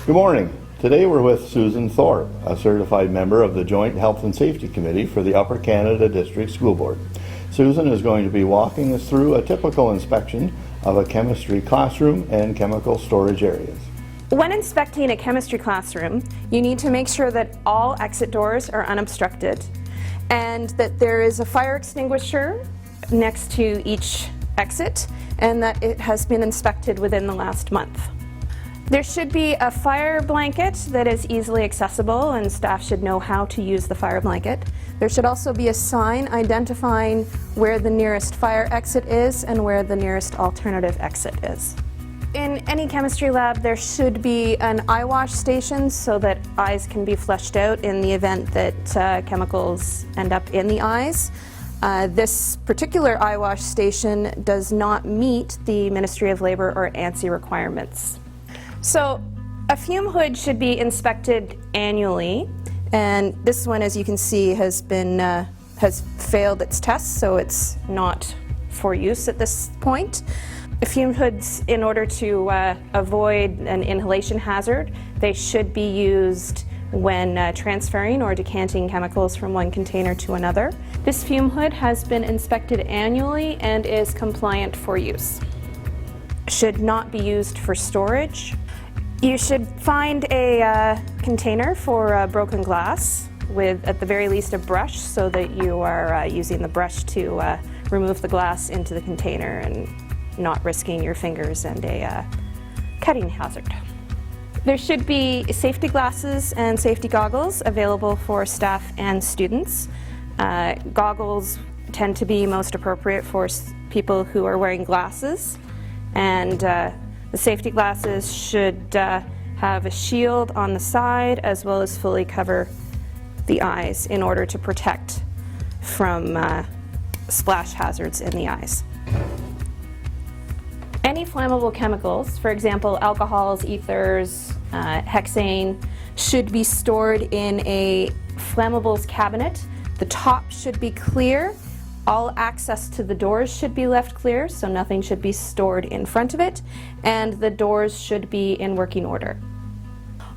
Good morning. Today we're with Susan Thorpe, a certified member of the Joint Health and Safety Committee for the Upper Canada District School Board. Susan is going to be walking us through a typical inspection of a chemistry classroom and chemical storage areas. When inspecting a chemistry classroom, you need to make sure that all exit doors are unobstructed and that there is a fire extinguisher next to each exit and that it has been inspected within the last month. There should be a fire blanket that is easily accessible, and staff should know how to use the fire blanket. There should also be a sign identifying where the nearest fire exit is and where the nearest alternative exit is. In any chemistry lab, there should be an eye wash station so that eyes can be flushed out in the event that chemicals end up in the eyes. This particular eye wash station does not meet the Ministry of Labour or ANSI requirements. So a fume hood should be inspected annually, and this one, as you can see, has failed its test, so it's not for use at this point. Fume hoods, in order to avoid an inhalation hazard, they should be used when transferring or decanting chemicals from one container to another. This fume hood has been inspected annually and is compliant for use. Should not be used for storage. You should find a container for broken glass with, at the very least, a brush so that you are using the brush to remove the glass into the container and not risking your fingers and a cutting hazard. There should be safety glasses and safety goggles available for staff and students. Goggles tend to be most appropriate for people who are wearing glasses, and the safety glasses should have a shield on the side as well as fully cover the eyes in order to protect from splash hazards in the eyes. Any flammable chemicals, for example alcohols, ethers, hexane, should be stored in a flammables cabinet. The top should be clear. All access to the doors should be left clear, so nothing should be stored in front of it, and the doors should be in working order.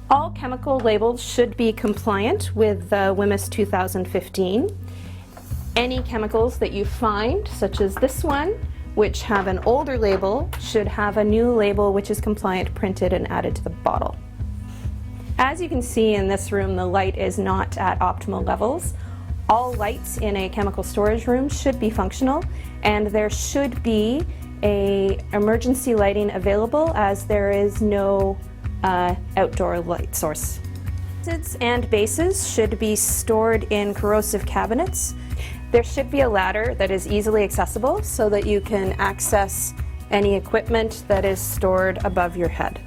All chemical labels should be compliant with WHMIS 2015. Any chemicals that you find, such as this one, which have an older label, should have a new label which is compliant printed and added to the bottle. As you can see in this room, the light is not at optimal levels. All lights in a chemical storage room should be functional, and there should be an emergency lighting available as there is no outdoor light source. Acids and bases should be stored in corrosive cabinets. There should be a ladder that is easily accessible so that you can access any equipment that is stored above your head.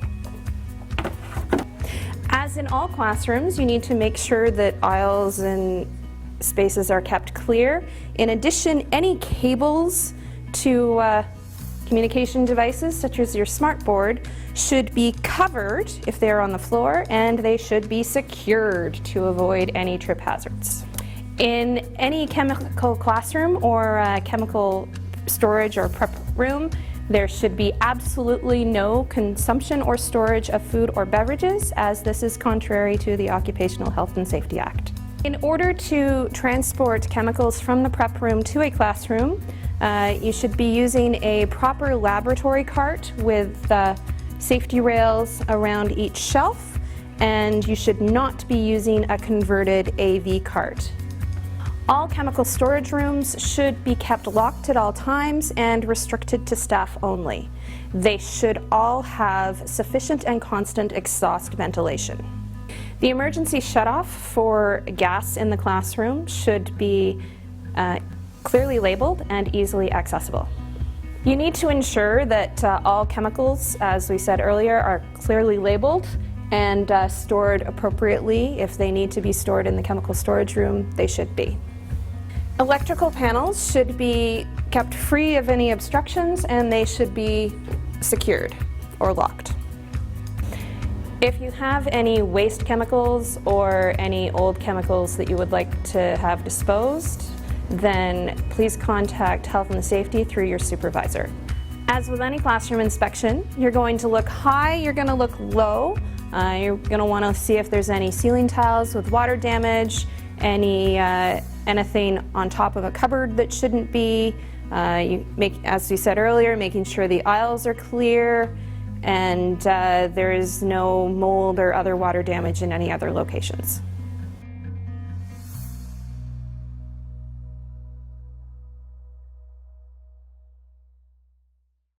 As in all classrooms, you need to make sure that aisles and spaces are kept clear. In addition, any cables to communication devices, such as your smartboard, should be covered if they are on the floor, and they should be secured to avoid any trip hazards. In any chemical classroom or chemical storage or prep room, there should be absolutely no consumption or storage of food or beverages, as this is contrary to the Occupational Health and Safety Act. In order to transport chemicals from the prep room to a classroom, you should be using a proper laboratory cart with safety rails around each shelf, and you should not be using a converted AV cart. All chemical storage rooms should be kept locked at all times and restricted to staff only. They should all have sufficient and constant exhaust ventilation. The emergency shutoff for gas in the classroom should be clearly labeled and easily accessible. You need to ensure that all chemicals, as we said earlier, are clearly labeled and stored appropriately. If they need to be stored in the chemical storage room, they should be. Electrical panels should be kept free of any obstructions, and they should be secured or locked. If you have any waste chemicals or any old chemicals that you would like to have disposed, then please contact Health and Safety through your supervisor. As with any classroom inspection, you're going to look high, you're going to look low You're going to want to see if there's any ceiling tiles with water damage, anything on top of a cupboard that shouldn't be. As we said earlier, making sure the aisles are clear and there is no mold or other water damage in any other locations.